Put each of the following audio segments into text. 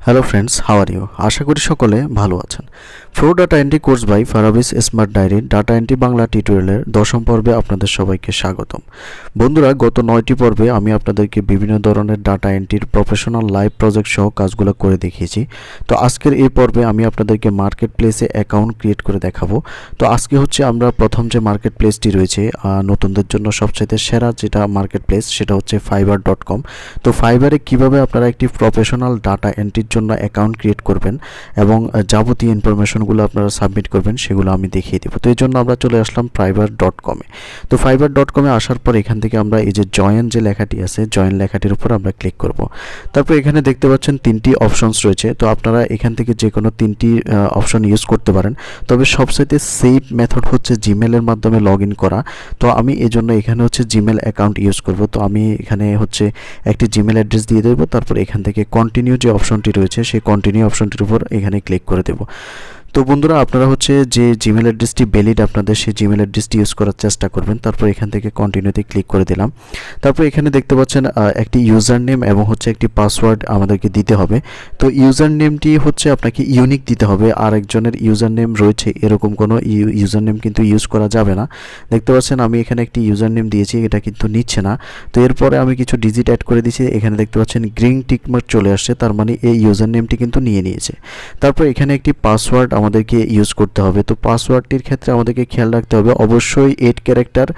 Hello friends, how are you? আশা করি সকলে ভালো আছেন। Pro data entry course by Farabi's smart diary data entry Bangla টিউটোরিয়ালের 10ম পর্বে আপনাদের সবাইকে স্বাগতম। বন্ধুরা, গত 9টি পর্বে আমি আপনাদেরকে বিভিন্ন ধরনের ডাটা এন্ট্রির প্রফেশনাল লাইভ প্রজেক্ট সহ কাজগুলো করে দেখিয়েছি। তো আজকের এই পর্বে আমি আপনাদেরকে মার্কেট প্লেসে অ্যাকাউন্ট ক্রিয়েট করে দেখাবো। তো আজকে হচ্ছে আমরা প্রথম যে মার্কেট প্লেসটি রয়েছে নতুনদের জন্য সবচেয়ে সেরা যেটা মার্কেট প্লেস, সেটা হচ্ছে fiverr.com। তো ফাইবারে কিভাবে আপনারা একটি প্রফেশনাল ডাটা এন্ট্রির জন্য অ্যাকাউন্ট ক্রিয়েট করবেন এবং যাবতীয় ইনফরমেশনগুলো আপনারা সাবমিট করবেন সেগুলো আমি দেখিয়ে দেবো। তো এই জন্য আমরা চলে আসলাম fiverr.com-এ। তো fiverr.com-এ আসার পর এখান থেকে আমরা এই যে জয়েন যে লেখাটি আছে, জয়েন লেখাটির উপর আমরা ক্লিক করব। তারপর এখানে দেখতে পাচ্ছেন 3টি অপশনস রয়েছে। তো আপনারা এখান থেকে যে কোনো 3টি অপশন ইউজ করতে পারেন, তবে সবচেয়ে সেফ মেথড হচ্ছে জিমেলের মাধ্যমে লগ ইন করা। তো আমি এই জন্য এখানে হচ্ছে জিমেল অ্যাকাউন্ট ইউজ করব। তো আমি এখানে হচ্ছে একটি জিমেল অ্যাড্রেস দিয়ে দেবো। তারপর এখান থেকে কন্টিনিউ যে অপশনটি রয়েছে সেই কন্টিনিউ অপশনটির উপর এখানে ক্লিক করে দেব। তো বন্ধুরা, আপনারা হচ্ছে যে জিমেল অ্যাড্রেসটি ভ্যালিড আপনাদের সেই জিমেল অ্যাড্রেসটি ইউজ করার চেষ্টা করবেন। তারপর এখান থেকে কন্টিনিউতে ক্লিক করে দিলাম। তারপর এখানে দেখতে পাচ্ছেন একটি ইউজার নেম এবং হচ্ছে একটি পাসওয়ার্ড আমাদেরকে দিতে হবে। তো ইউজার নেমটি হচ্ছে আপনাকে ইউনিক দিতে হবে। আর একজনের ইউজার নেম রয়েছে এরকম কোনো ইউজার নেম কিন্তু ইউজ করা যাবে না। দেখতে পাচ্ছেন আমি এখানে একটি ইউজার নেম দিয়েছি, এটা কিন্তু নিচ্ছে না। তো এরপরে আমি কিছু ডিজিট অ্যাড করে দিয়েছি। এখানে দেখতে পাচ্ছেন গ্রিন টিকমার্ক চলে আসছে, তার মানে এই ইউজার নেমটি কিন্তু নিয়ে নিয়েছে। তারপর এখানে একটি পাসওয়ার্ড আমাদেরকে ইউজ করতে হবে। তো পাসওয়ার্ডটির ক্ষেত্রে আমাদেরকে খেয়াল রাখতে হবে অবশ্যই 8 ক্যারেক্টার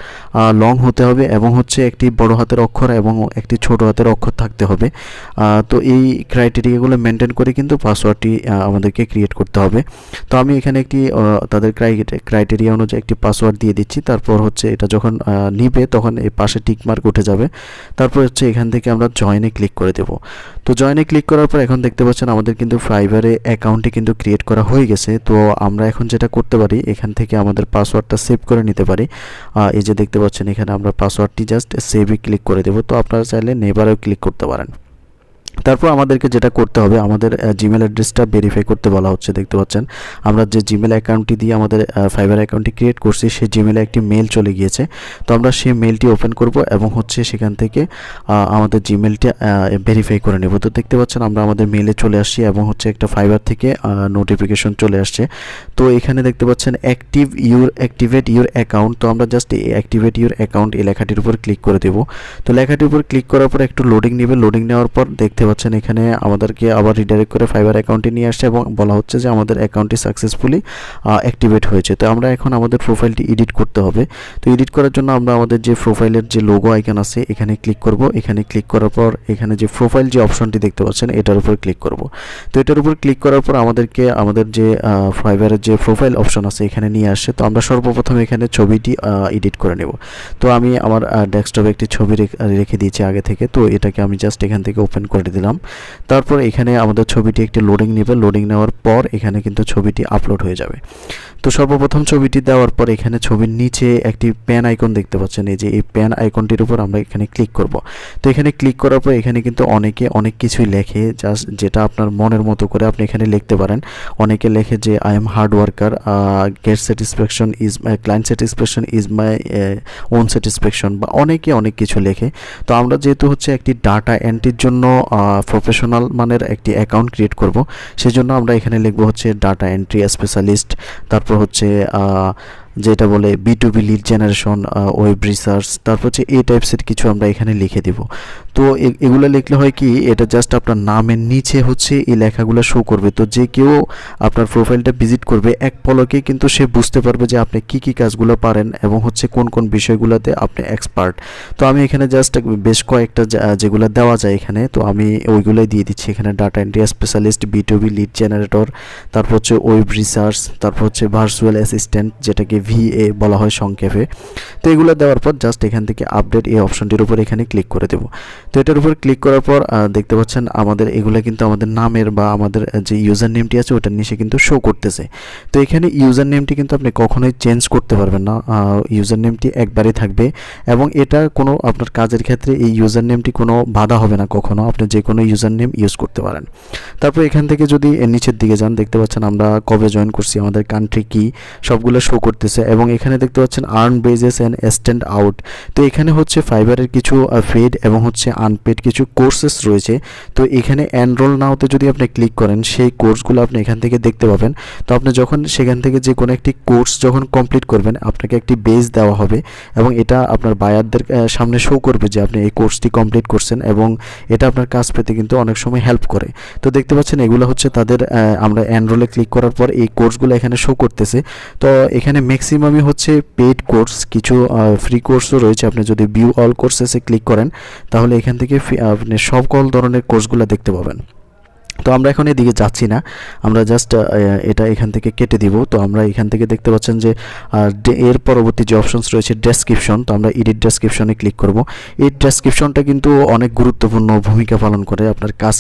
লং হতে হবে এবং হচ্ছে একটি বড় হাতের অক্ষর এবং একটি ছোট হাতের অক্ষর থাকতে হবে। তো এই ক্রাইটেরিয়াগুলো মেনটেন করে কিন্তু পাসওয়ার্ডটি আমাদেরকে ক্রিয়েট করতে হবে। তো আমি এখানে একটি তাদের ক্রাইটেরিয়া অনুযায়ী একটি পাসওয়ার্ড দিয়ে দিচ্ছি। তারপর হচ্ছে এটা যখন নিবে তখন এই পাশে টিকমার্ক উঠে যাবে। তারপর হচ্ছে এখান থেকে আমরা জয়েনে ক্লিক করে দেব। তো জয়েনে ক্লিক করার পর এখন দেখতে পাচ্ছেন আমাদের কিন্তু ফাইবারে অ্যাকাউন্টটি কিন্তু ক্রিয়েট করা হয়ে গেছে। তো আমরা এখন যেটা করতে পারি, এখান থেকে আমাদের পাসওয়ার্ডটা সেভ করে নিতে পারি। এই যে দেখতে পাচ্ছেন এখানে আমরা পাসওয়ার্ডটি জাস্ট সেভে ক্লিক করে দেব। তো আপনারা চাইলে নেভারেও ক্লিক করতে পারেন। তারপর আমাদেরকে যেটা করতে হবে, আমাদের জিমেল অ্যাড্রেসটা ভেরিফাই করতে বলা হচ্ছে। দেখতে পাচ্ছেন আমরা যে জিমেল অ্যাকাউন্টটি দিয়ে আমাদের ফাইবার অ্যাকাউন্টটি ক্রিয়েট করছি সেই জিমেলে একটি মেল চলে গিয়েছে। তো আমরা সেই মেলটি ওপেন করব এবং হচ্ছে সেখান থেকে আমাদের জিমেলটা ভেরিফাই করে নেব। তো দেখতে পাচ্ছেন আমরা আমাদের মেলে চলে আসছি এবং হচ্ছে একটা ফাইবার থেকে নোটিফিকেশন চলে আসছে। তো এখানে দেখতে পাচ্ছেন অ্যাক্টিভেট ইউর অ্যাকাউন্ট। তো আমরা জাস্ট অ্যাক্টিভেট ইউর অ্যাকাউন্ট এই লেখাটির উপর ক্লিক করে দেব। তো লেখাটির উপর ক্লিক করার পর একটু লোডিং নেবে। লোডিং নেওয়ার পর দেখতে পাচ্ছেন এখানে আমাদেরকে আবার রিডাইরেক্ট করে ফাইবার অ্যাকাউন্টে নিয়ে আসছে এবং বলা হচ্ছে যে আমাদের অ্যাকাউন্টটি সাকসেসফুলি অ্যাক্টিভেট হয়েছে। তো আমরা এখন আমাদের প্রোফাইলটি এডিট করতে হবে। তো এডিট করার জন্য আমরা আমাদের যে প্রোফাইলের যে লোগো আইকন আছে এখানে ক্লিক করব। এখানে ক্লিক করার পর এখানে যে প্রোফাইল যে অপশনটি দেখতে পাচ্ছেন এটার উপর ক্লিক করব। তো এটার উপর ক্লিক করার পর আমাদেরকে আমাদের যে ফাইবারের যে প্রোফাইল অপশন আছে এখানে নিয়ে আসছে। তো আমরা সর্বপ্রথম এখানে ছবিটি এডিট করে নেব। তো আমি আমার ডেস্কটপে একটি ছবি রেখে দিয়েছি আগে থেকে। তো এটাকে আমি জাস্ট এখান থেকে ওপেন করে দিলাম। তারপর এখানে আমাদের ছবিটি একটি লোডিং নেবে। লোডিং নেওয়ার পর এখানে কিন্তু ছবিটি আপলোড হয়ে যাবে। তো সর্বপ্রথম ছবিটি দেওয়ার পর এখানে ছবির নিচে একটি পেন আইকন দেখতে পাচ্ছেন। এই যে এই পেন আইকনটির উপর আমরা এখানে ক্লিক করব। তো এখানে ক্লিক করার পর এখানে কিন্তু অনেকে অনেক কিছুই লেখে, জাস্ট যেটা আপনার মনের মতো করে আপনি এখানে লিখতে পারেন। অনেকে লেখে যে I am hard worker, get satisfaction is my client satisfaction is my own satisfaction, বা অনেকে অনেক কিছু লেখে। তো আমরা যেহেতু হচ্ছে একটি ডাটা এন্ট্রির জন্য প্রফেশনাল মানের একটি অ্যাকাউন্ট ক্রিয়েট করব, সেজন্য আমরা এখানে লিখব হচ্ছে ডাটা এন্ট্রি স্পেশালিস্ট। তারপর হচ্ছে যেটা বলে B2B lead generation, web research, তারপর হচ্ছে এই টাইপসের কিছু আমরা এখানে লিখে দেব। তো এগুলো লিখলে হয় কি, এটা জাস্ট আপনার নামের নিচে হচ্ছে এই লেখাগুলো শো করবে। তো যে কেউ আপনার প্রোফাইলটা ভিজিট করবে এক পলকে কিন্তু সে বুঝতে পারবে যে আপনি কি কি কাজগুলো পারেন এবং হচ্ছে কোন কোন বিষয়গুলোতে আপনি এক্সপার্ট। তো আমি এখানে জাস্ট বেশ কয়েকটা যেগুলো দেওয়া যায় এখানে, তো আমি ওইগুলোই দিয়ে দিচ্ছি এখানে। Data entry specialist, B2B lead generator, তারপর হচ্ছে ওয়েব রিসার্চ, তারপর হচ্ছে ভার্চুয়াল অ্যাসিস্ট্যান্ট যেটাকে VA বলা হয় সংক্ষেপে। তো এগুলো দেওয়ার পর জাস্ট এখান থেকে আপডেট এই অপশনটির উপর এখানে ক্লিক করে দেব। তো এটার উপর ক্লিক করার পর দেখতে পাচ্ছেন আমাদের এগুলো কিন্তু আমাদের নামের বা আমাদের যে ইউজার নেমটি আছে ওটার নিচে কিন্তু শো করতেছে। তো এখানে ইউজার নেমটি কিন্তু আপনি কখনোই চেঞ্জ করতে পারবেন না। ইউজার নেমটি একবারই থাকবে এবং এটা কোনো আপনার কাজের ক্ষেত্রে এই ইউজার নেমটি কোনো বাধা হবে না কখনো। আপনি যে কোনো ইউজার নেম ইউজ করতে পারেন। তারপর এখান থেকে যদি নিচের দিকে যান দেখতে পাচ্ছেন আমরা কবে জয়েন করছি, আমাদের কান্ট্রি কি, সবগুলো শো করতেছে। করতেছে এবং এখানে দেখতে পাচ্ছেন earn bases and stand out. তো এখানে হচ্ছে ফাইবারের কিছু পেড এবং হচ্ছে আনপেড কিছু কোর্সেস রয়েছে। তো এখানে এনরোল নাওতে যদি আপনি ক্লিক করেন সেই কোর্সগুলো আপনি এখান থেকে দেখতে পাবেন। তো আপনি যখন সেখান থেকে যে কোনো একটি কোর্স যখন কমপ্লিট করবেন আপনাকে একটি বেজ দেওয়া হবে এবং এটা আপনার বায়ারদের সামনে শো করবে যে আপনি এই কোর্সটি কমপ্লিট করছেন এবং এটা আপনার কাজ পেতে কিন্তু অনেক সময় হেল্প করে। তো দেখতে পাচ্ছেন এগুলো হচ্ছে তাদের আমরা এনরোলে ক্লিক করার পর এই কোর্সগুলো এখানে শো করতেছে। তো এখানে ম্যাক্সিমামই হচ্ছে পেইড কোর্স, কিছু ফ্রি কোর্সও রয়েছে। আপনি যদি ভিউ অল কোর্সেসে ক্লিক করেন তাহলে এখান থেকে আপনি সকল ধরনের কোর্সগুলো দেখতে পাবেন। তো আমরা এখন এদিকে যাচ্ছি না, আমরা জাস্ট এটা এখান থেকে কেটে দিব। তো আমরা এখান থেকে দেখতে পাচ্ছেন যে এর পরবর্তী যে অপশনস রয়েছে ডেসক্রিপশন, তো আমরা এডিট ডেসক্রিপশনে ক্লিক করব। এই ডেসক্রিপশনটা কিন্তু অনেক গুরুত্বপূর্ণ ভূমিকা পালন করে আপনার কাজ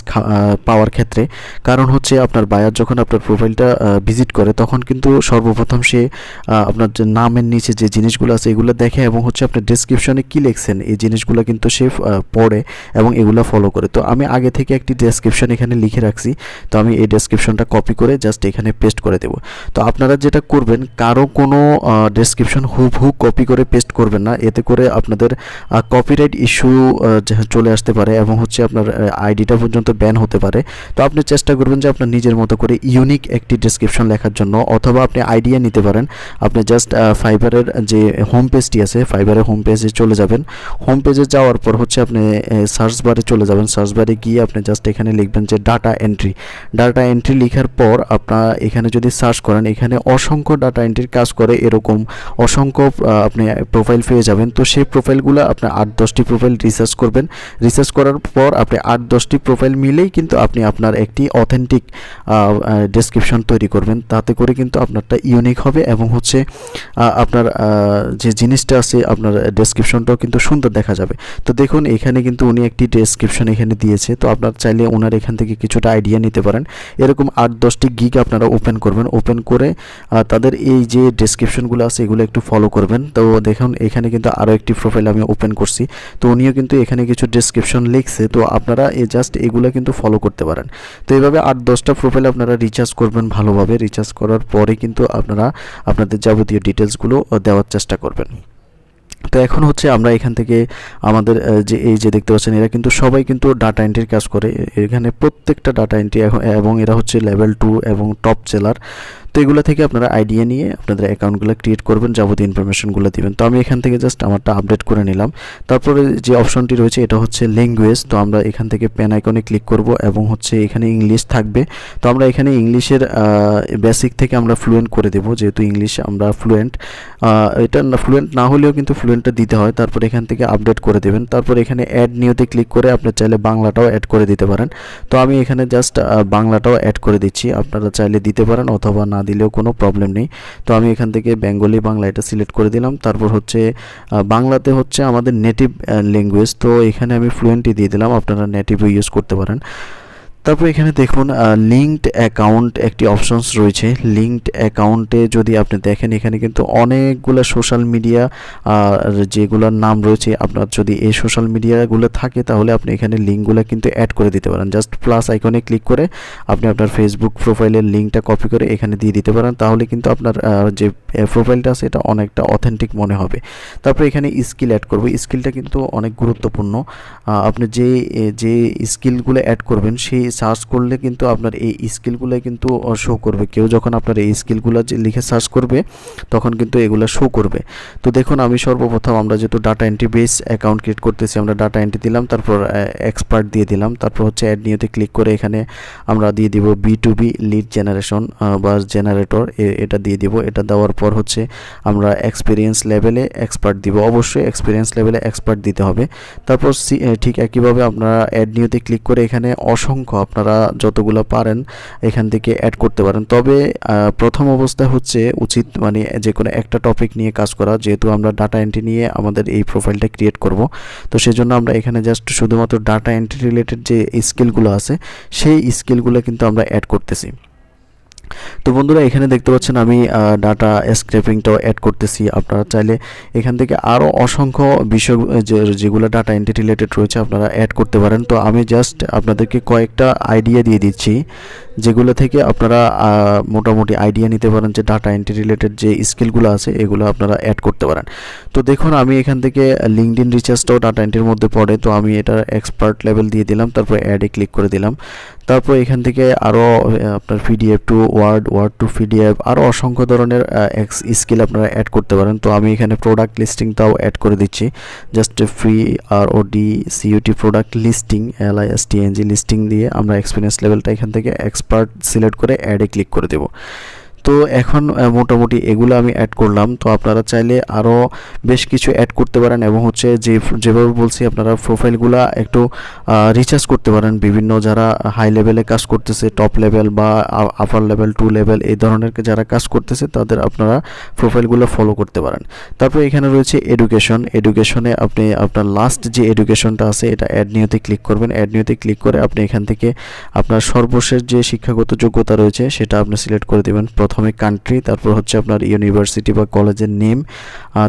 পাওয়ার ক্ষেত্রে। কারণ হচ্ছে আপনার বায়ার যখন আপনার প্রোফাইলটা ভিজিট করে তখন কিন্তু সর্বপ্রথম সে আপনার যে নামের নিচে যে জিনিসগুলো আছে এগুলো দেখে এবং হচ্ছে আপনার ডেসক্রিপশনে কী লিখছেন এই জিনিসগুলো কিন্তু সে পড়ে এবং এগুলো ফলো করে। তো আমি আগে থেকে একটি ডেসক্রিপশন এখানে লিখে রাখছি, তো আমি এই ডেসক্রিপশনটা কপি করে জাস্ট এখানে পেস্ট করে দেব। তো আপনারা যেটা করবেন কারো কোনো ডেসক্রিপশন হুবহু কপি করে পেস্ট করবেন না, এতে করে আপনাদের কপিরাইট ইস্যু চলে আসতে পারে এবং হচ্ছে আপনার আইডিটা পর্যন্ত ব্যান হতে পারে। তো আপনি চেষ্টা করবেন যে আপনার নিজের মতো করে ইউনিক একটি ডেসক্রিপশন লেখার জন্য, অথবা আপনি আইডিয়া নিতে পারেন। আপনি জাস্ট ফাইবারের যে হোম পেজটি আছে ফাইবারের হোম পেজে চলে যাবেন। হোম পেজে যাওয়ার পর হচ্ছে আপনি সার্চ বারে চলে যাবেন। সার্চ বারে গিয়ে আপনি জাস্ট এখানে লিখবেন যে ডাটা এন্ট্রি। ডাটা এন্ট্রি লেখার পর আপনার এখানে যদি সার্চ করেন এখানে অসংখ্য ডাটা এন্ট্রির কাজ করে এরকম অসংখ্য আপনি প্রোফাইল পেয়ে যাবেন। তো সেই প্রোফাইলগুলো আপনি 8-10টি প্রোফাইল রিসার্চ করবেন। রিসার্চ করার পর আপনি 8-10টি প্রোফাইল মিলেই কিন্তু আপনি আপনার একটি অথেন্টিক ডেসক্রিপশন তৈরি করবেন। তাতে করে কিন্তু আপনারটা ইউনিক হবে এবং হচ্ছে আপনার যে জিনিসটা আছে আপনার ডেসক্রিপশনটাও কিন্তু সুন্দর দেখা যাবে। তো দেখুন এখানে কিন্তু উনি একটি ডেসক্রিপশন এখানে দিয়েছে। তো আপনার চাইলে ওনার এখান থেকে কিছুটা আইডিয়া নিতে পারেন। এরকম 8-10টি গিগ আপনারা ওপেন করবেন, ওপেন করে তাদের এই যে ডেসক্রিপশনগুলো আছে এগুলো একটু ফলো করবেন। তো দেখুন এখানে কিন্তু আরও একটি প্রোফাইল আমি ওপেন করছি, তো উনিও কিন্তু এখানে কিছু ডেসক্রিপশন লিখছে। তো আপনারা জাস্ট এগুলো কিন্তু ফলো করতে পারেন। তো এইভাবে 8-10টা প্রোফাইল আপনারা রিচার্জ করবেন ভালোভাবে। রিচার্জ করার পরে কিন্তু আপনারা আপনাদের যাবতীয় ডিটেলসগুলো দেওয়ার চেষ্টা করবেন। তো এখন হচ্ছে আমরা এখান থেকে আমাদের যে এই যে দেখতে পাচ্ছেন এরা কিন্তু সবাই কিন্তু ডাটা এন্ট্রির কাজ করে। এখানে প্রত্যেকটা ডাটা এন্ট্রি এবং এরা হচ্ছে লেভেল 2 এবং টপ সেলার। তো এগুলো থেকে আপনারা আইডিয়া নিয়ে আপনাদের অ্যাকাউন্টগুলো ক্রিয়েট করবেন, যাবতীয় ইনফরমেশনগুলো দিবেন। তো আমি এখান থেকে জাস্ট আমারটা আপডেট করে নিলাম। তারপরে যে অপশনটি রয়েছে এটা হচ্ছে ল্যাঙ্গুয়েজ। তো আমরা এখান থেকে পেন আইকনে ক্লিক করব এবং হচ্ছে এখানে ইংলিশ থাকবে। তো আমরা এখানে ইংলিশের বেসিক থেকে আমরা ফ্লুয়েন্ট করে দেব, যেহেতু ইংলিশ আমরা ফ্লুয়েন্ট। এটা ফ্লুয়েন্ট না হলেও কিন্তু ফ্লুয়েন্টটা দিতে হয়। তারপর এখান থেকে আপডেট করে দেবেন। তারপর এখানে অ্যাড নিউতে ক্লিক করে আপনি চাইলে বাংলাটাও অ্যাড করে দিতে পারেন। তো আমি এখানে জাস্ট বাংলাটাও অ্যাড করে দিচ্ছি, আপনারা চাইলে দিতে পারেন অথবা না দিলেও কোনো প্রবলেম নেই। তো আমি এখান থেকে বেঙ্গলি বাংলা এটা সিলেক্ট করে দিলাম। তারপর হচ্ছে বাংলাতে হচ্ছে আমাদের নেটিভ ল্যাঙ্গুয়েজ, তো এখানে আমি ফ্লুয়েন্টই দিয়ে দিলাম, আপনারা নেটিভও ইউজ করতে পারেন। তারপর এখানে দেখুন লিঙ্কড অ্যাকাউন্ট একটি অপশনস রয়েছে। লিঙ্কড অ্যাকাউন্টে যদি আপনি দেখেন এখানে কিন্তু অনেকগুলো সোশ্যাল মিডিয়া যেগুলোর নাম রয়েছে, আপনার যদি এই সোশ্যাল মিডিয়াগুলো থাকে তাহলে আপনি এখানে লিঙ্কগুলো কিন্তু অ্যাড করে দিতে পারেন। জাস্ট প্লাস আইকনে ক্লিক করে আপনি আপনার ফেসবুক প্রোফাইলের লিঙ্কটা কপি করে এখানে দিয়ে দিতে পারেন, তাহলে কিন্তু আপনার যে প্রোফাইলটা আছে এটা অনেকটা অথেন্টিক মনে হবে। তারপর এখানে স্কিল অ্যাড করব। স্কিলটা কিন্তু অনেক গুরুত্বপূর্ণ। আপনি যে স্কিলগুলো অ্যাড করবেন সেই সার্চ করলে কিন্তু আপনার এই স্কিলগুলো কিন্তু শো করবে। কেউ যখন আপনার এই স্কিলগুলো লিখে সার্চ করবে তখন কিন্তু এগুলো শো করবে। তো দেখুন আমি সর্বপ্রথম আমরা যেহেতু data entry base account create করতেছি, আমরা ডাটা এন্ট্রি দিলাম, তারপর এক্সপার্ট দিয়ে দিলাম, তারপর হচ্ছে অ্যাড নিউতে ক্লিক করে এখানে আমরা দিয়ে দিব B2B লিড জেনারেশন বা জেনারেটর, এটা দিয়ে দিব। এটা দেওয়ার পর হচ্ছে আমরা এক্সপিরিয়েন্স লেভেলে এক্সপার্ট দিব, অবশ্যই এক্সপিরিয়েন্স লেভেলে এক্সপার্ট দিতে হবে। তারপর ঠিক একইভাবে আপনারা অ্যাড নিউতে ক্লিক করে এখানে অসংখ্য আপনারা যতগুলো পারেন এখান থেকে অ্যাড করতে পারেন। তবে প্রথম অবস্থায় হচ্ছে উচিত মানে যে কোনো একটা টপিক নিয়ে কাজ করা, যেহেতু আমরা ডাটা এন্ট্রি নিয়ে আমাদের এই প্রোফাইলটা ক্রিয়েট করব। তো সেজন্য আমরা এখানে জাস্ট শুধুমাত্র ডাটা এন্ট্রি রিলেটেড যে স্কিলগুলো আছে সেই স্কিলগুলো কিন্তু আমরা অ্যাড করতেছি। তো বন্ধুরা এখানে দেখতে পাচ্ছেন আমি ডাটা স্ক্র্যাপিংটাও অ্যাড করতেছি। আপনারা চাইলে এখান থেকে আরও অসংখ্য বিষয় যেগুলো ডাটা এন্ট্রি রিলেটেড রয়েছে আপনারা অ্যাড করতে পারেন। তো আমি জাস্ট আপনাদেরকে কয়েকটা আইডিয়া দিয়ে দিচ্ছি যেগুলো থেকে আপনারা মোটামুটি আইডিয়া নিতে পারেন যে ডাটা এন্ট্রি রিলেটেড যে স্কিলগুলো আছে এগুলো আপনারা অ্যাড করতে পারেন। তো দেখুন আমি এখান থেকে লিঙ্কডইন রিচার্জটাও ডাটা এন্ট্রির মধ্যে পড়ে, তো আমি এটা এক্সপার্ট লেভেল দিয়ে দিলাম, তারপর অ্যাডে ক্লিক করে দিলাম। তারপর এখান থেকে আরও আপনার PDF to word, word to PDF, আরও অসংখ্য ধরনের স্কিল আপনারা অ্যাড করতে পারেন। তো আমি এখানে প্রোডাক্ট লিস্টিংটাও অ্যাড করে দিচ্ছি, just free RODCUT product listing LISTNG listing দিয়ে আমরা এক্সপিরিয়েন্স লেভেলটা এখান থেকে এক্সপার্ট সিলেক্ট করে অ্যাডে ক্লিক করে দেব। তো এখন মোটামুটি এগুলো আমি অ্যাড করলাম। তো আপনারা চাইলে আরও বেশ কিছু অ্যাড করতে পারেন এবং হচ্ছে যেভাবে বলছি আপনারা প্রোফাইলগুলো একটু রিচার্জ করতে পারেন। বিভিন্ন যারা হাই লেভেলে কাজ করতেছে, টপ লেভেল বা আপার লেভেল 2 লেভেল এই ধরনের যারা কাজ করতেছে তাদের আপনারা প্রোফাইলগুলো ফলো করতে পারেন। তারপর এখানে রয়েছে এডুকেশনে আপনি আপনার লাস্ট যে এডুকেশনটা আছে এটা অ্যাড নিউতে ক্লিক করবেন। অ্যাড নিউতে ক্লিক করে আপনি এখান থেকে আপনার সর্বশেষ যে শিক্ষাগত যোগ্যতা রয়েছে সেটা আপনি সিলেক্ট করে দেবেন। প্রথমে কান্ট্রি, তারপর হচ্ছে আপনার ইউনিভার্সিটি বা কলেজের নেম,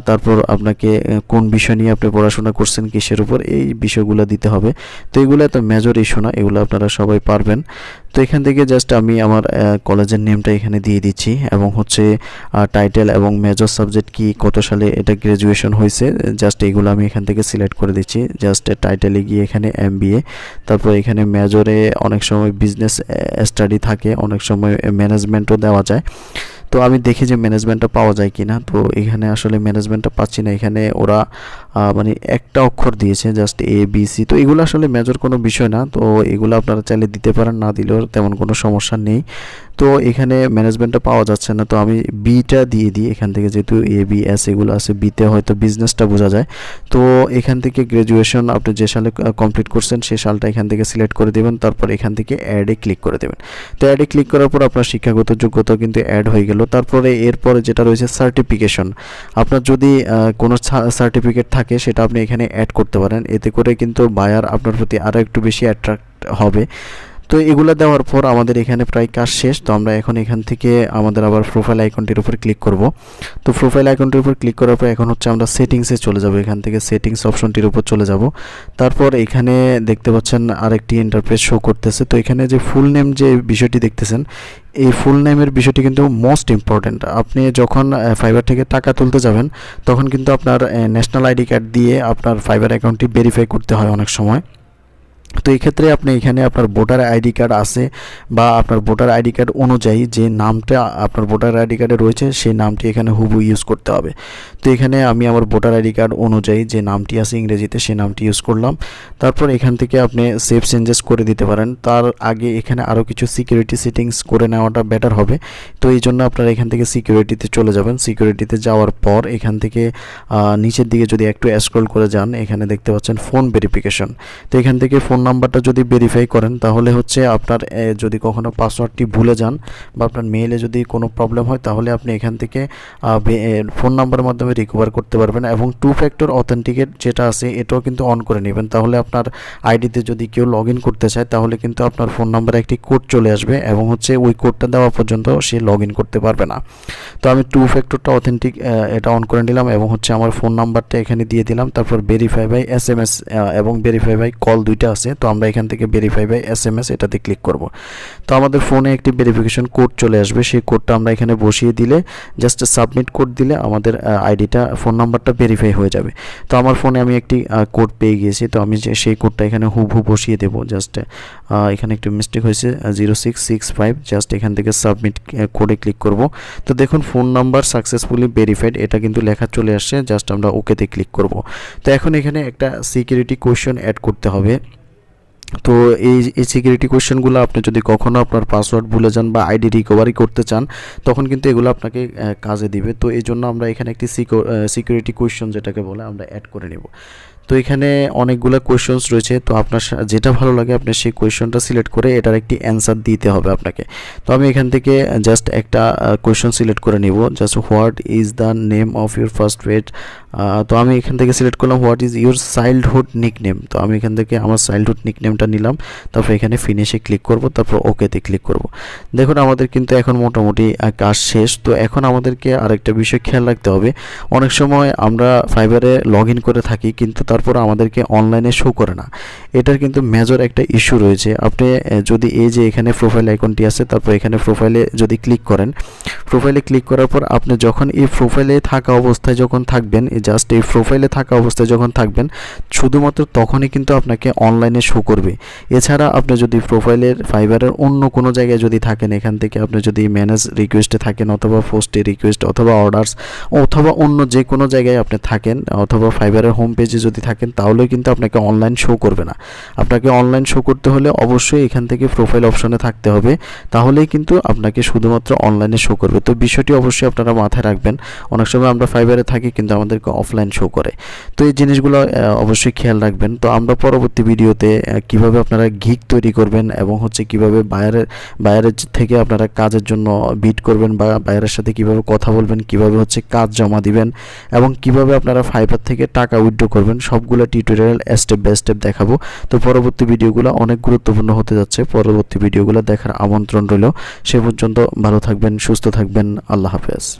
তারপর আপনাকে কোন বিষয় নিয়ে আপনি পড়াশোনা করছেন, কিসের উপর, এই বিষয়গুলো দিতে হবে। তো এগুলো এত মেজর ইস্যু না, এগুলো আপনারা সবাই পারবেন। তো এখান থেকে জাস্ট আমি আমার কলেজের নেমটা এখানে দিয়ে দিচ্ছি এবং হচ্ছে টাইটেল এবং মেজর সাবজেক্ট কি, কত সালে এটা গ্র্যাজুয়েশন হয়েছে, জাস্ট এগুলো আমি এখান থেকে সিলেক্ট করে দিচ্ছি। জাস্ট টাইটেলে গিয়ে এখানে MBA, তারপর এখানে মেজরে অনেক সময় বিজনেস স্টাডি থাকে, অনেক সময় ম্যানেজমেন্টও দেওয়া যায়। তো আমি দেখি যে ম্যানেজমেন্টটা পাওয়া যায় কিনা, তো এখানে আসলে ম্যানেজমেন্টটা পাচ্ছি না। এখানে ওরা মানে একটা অক্ষর দিয়েছে, জাস্ট ABC। তো এগুলো আসলে মেজর কোনো বিষয় না, তো এগুলো আপনারা চাইলে দিতে পারেন, না দিলেও তেমন কোনো সমস্যা নেই। তো এখানে ম্যানেজমেন্টটা পাওয়া যাচ্ছে না, তো আমি বিটা দিয়ে দিই এখান থেকে, যেহেতু ABS এগুলো আছে, বিতে হয়তো বিজনেসটা বোঝা যায়। তো এখান থেকে গ্র্যাজুয়েশন আপনি যে সালে কমপ্লিট করছেন সেই সালটা এখান থেকে সিলেক্ট করে দেবেন। তারপর এখান থেকে অ্যাডে ক্লিক করে দেবেন। তো অ্যাডে ক্লিক করার পর আপনার শিক্ষাগত যোগ্যতা কিন্তু অ্যাড হয়ে গেল। তারপরে এরপরে যেটা রয়েছে সার্টিফিকেশন, আপনার যদি কোনো সার্টিফিকেট থাকে সেটা আপনি এখানে অ্যাড করতে পারেন। এতে করে কিন্তু বায়ার আপনার প্রতি আরও একটু বেশি অ্যাট্রাক্ট হবে। তো এগুলো দেওয়ার পর আমাদের এখানে প্রায় কাজ শেষ। তো আমরা এখন এখান থেকে আমাদের আবার প্রোফাইল আইকনটির উপর ক্লিক করব। তো প্রোফাইল আইকনটির উপর ক্লিক করার পর এখন হচ্ছে আমরা সেটিংসে চলে যাব। এখান থেকে সেটিংস অপশনটির উপর চলে যাব। তারপর এখানে দেখতে পাচ্ছেন আরেকটি ইন্টারফেস শো করতেছে। তো এখানে যে ফুল নেম যে বিষয়টি দেখতেছেন, এই ফুল নেমের বিষয়টি কিন্তু মোস্ট ইম্পর্ট্যান্ট। আপনি যখন ফাইবার থেকে টাকা তুলতে যাবেন তখন কিন্তু আপনার ন্যাশনাল আইডি কার্ড দিয়ে আপনার ফাইবার অ্যাকাউন্টটি ভেরিফাই করতে হয় অনেক সময়। তো এই ক্ষেত্রে আপনি এখানে আপনার ভোটার আইডি কার্ড আছে বা আপনার ভোটার আইডি কার্ড অনুযায়ী যে নামটা আপনার ভোটার আইডি কার্ডে রয়েছে সেই নামটি এখানে হুবহু ইউজ করতে হবে। তো এখানে আমি আমার ভোটার আইডি কার্ড অনুযায়ী যে নামটি আছে ইংরেজিতে সেই নামটি ইউজ করলাম। তারপর এখান থেকে আপনি সেভ চেঞ্জেস করে দিতে পারেন। তার আগে এখানে আরও কিছু সিকিউরিটি সেটিংস করে নেওয়াটা বেটার হবে। তো এই জন্য আপনারা এখান থেকে সিকিউরিটিতে চলে যাবেন। সিকিউরিটিতে যাওয়ার পর এখান থেকে নিচের দিকে যদি একটু স্ক্রল করে যান, এখানে দেখতে পাচ্ছেন ফোন ভেরিফিকেশন। তো এখান থেকে ফোন নাম্বারটা যদি ভেরিফাই করেন তাহলে হচ্ছে আপনার যদি কখনো পাসওয়ার্ডটি ভুলে যান বা আপনার মেইলে যদি কোনো প্রবলেম হয় তাহলে আপনি এখান থেকে ফোন নাম্বারের মাধ্যমে রিকভার করতে পারবেন। এবং 2 ফ্যাক্টর অথেন্টিকেট যেটা আছে এটাও কিন্তু অন করে নেবেন। তাহলে আপনার আইডিতে যদি কেউ লগ ইন করতে চায় তাহলে কিন্তু আপনার ফোন নাম্বারে একটি কোড চলে আসবে এবং হচ্ছে ওই কোডটা দেওয়া পর্যন্ত সে লগ ইন করতে পারবে না। তো আমি 2 ফ্যাক্টরটা অথেন্টিক এটা অন করে নিলাম এবং হচ্ছে আমার ফোন নাম্বারটা এখানে দিয়ে দিলাম। তারপর ভেরিফাই বাই SMS এবং ভেরিফাই বাই কল দুইটা আছে। তো আমরা এখান থেকে ভেরিফাই বাই SMS এটাতে ক্লিক করব। তো আমাদের ফোনে একটি ভেরিফিকেশন কোড চলে আসবে। সেই কোডটা আমরা এখানে বসিয়ে দিলে জাস্ট সাবমিট কোড দিলে আমাদের আইডিটা ফোন নাম্বারটা ভেরিফাই হয়ে যাবে। তো আমার ফোনে আমি একটি কোড পেয়ে গিয়েছি। তো আমি সেই কোডটা এখানে হুবহু বসিয়ে দেবো। জাস্ট এখানে একটু মিস্টেক হয়েছে, 0665, জাস্ট এখান থেকে সাবমিট কোডে ক্লিক করব। তো দেখুন ফোন নাম্বার সাকসেসফুলি ভেরিফাইড এটা কিন্তু লেখা চলে আসছে। জাস্ট আমরা ওকেতে ক্লিক করব। তো এখন এখানে একটা সিকিউরিটি কোয়েশ্চেন অ্যাড করতে হবে। তো এই সিকিউরিটি কোয়েশ্চেনগুলো আপনি যদি কখনও আপনার পাসওয়ার্ড ভুলে যান বা আইডি রিকভারি করতে চান তখন কিন্তু এগুলো আপনাকে কাজে দিবে। তো এই জন্য আমরা এখানে একটি সিকিউরিটি কোয়েশ্চেন যেটাকে বলে আমরা অ্যাড করে নেব। তো এখানে অনেকগুলো কোয়েশ্চেন্স রয়েছে। তো আপনার যেটা ভালো লাগে আপনি সেই কোয়েশ্চনটা সিলেক্ট করে এটার একটি অ্যান্সার দিতে হবে আপনাকে। তো আমি এখান থেকে জাস্ট একটা কোয়েশ্চন সিলেক্ট করে নিব। Just what is the name of your first pet তো আমি এখান থেকে সিলেক্ট করলাম what is your childhood nickname. তো আমি এখান থেকে আমার চাইল্ডহুড নিকনেমটা নিলাম, তারপর এখানে ফিনিশে ক্লিক করব, তারপর ওকেতে ক্লিক করব। দেখুন আমাদের কিন্তু এখন মোটামুটি কাজ শেষ। তো এখন আমাদেরকে আরেকটা বিষয় খেয়াল রাখতে হবে, অনেক সময় আমরা ফাইবারে লগ ইন করে থাকি কিন্তু তারপর আমাদেরকে অনলাইনে শো করে না। এটার কিন্তু মেজর একটা ইস্যু রয়েছে। আপনি যদি এই যে এখানে প্রোফাইল আইকনটি আছে, তারপর এখানে প্রোফাইলে যদি ক্লিক করেন, প্রোফাইলে ক্লিক করার পর আপনি যখন এই প্রোফাইলে থাকা অবস্থায় যখন থাকবেন, জাস্ট এই প্রোফাইলে থাকা অবস্থায় যখন থাকবেন, শুধুমাত্র তখনই কিন্তু আপনাকে অনলাইনে শো করবে। এছাড়া আপনি যদি প্রোফাইলের ফাইবারের অন্য কোনো জায়গায় যদি থাকেন, এখান থেকে আপনি যদি ম্যানেজ রিকোয়েস্টে থাকেন অথবা পোস্টে রিকোয়েস্ট অথবা অর্ডারস অথবা অন্য যে কোনো জায়গায় আপনি থাকেন অথবা ফাইবারের হোম পেজে যদি থাকেন, তাহলেও কিন্তু আপনাকে অনলাইন শো করবে না। আপনাকে অনলাইন শো করতে হলে অবশ্যই এখান থেকে প্রোফাইল অপশনে থাকতে হবে, তাহলেই কিন্তু আপনাকে শুধুমাত্র অনলাইনে শো করবে। তো বিষয়টি অবশ্যই আপনারা মাথায় রাখবেন। অনেক সময় আমরা ফাইবারে থাকি কিন্তু আমাদেরকে অফলাইন শো করে। তো এই জিনিসগুলো অবশ্যই খেয়াল রাখবেন। তো আমরা পরবর্তী ভিডিওতে কিভাবে আপনারা গিগ তৈরি করবেন এবং হচ্ছে কিভাবে বায়ারের থেকে আপনারা কাজের জন্য বিড করবেন বা বায়ারের সাথে কিভাবে কথা বলবেন, কিভাবে হচ্ছে কাজ জমা দিবেন এবং কিভাবে আপনারা ফাইবার থেকে টাকা উইথড্র করবেন, সবগুলো টিউটোরিয়াল স্টেপ বাই স্টেপ দেখাবো। তো পরবর্তী ভিডিওগুলো অনেক গুরুত্বপূর্ণ হতে যাচ্ছে। পরবর্তী ভিডিওগুলো দেখার আমন্ত্রণ রইল। সে পর্যন্ত ভালো থাকবেন, সুস্থ থাকবেন। আল্লাহ হাফেজ।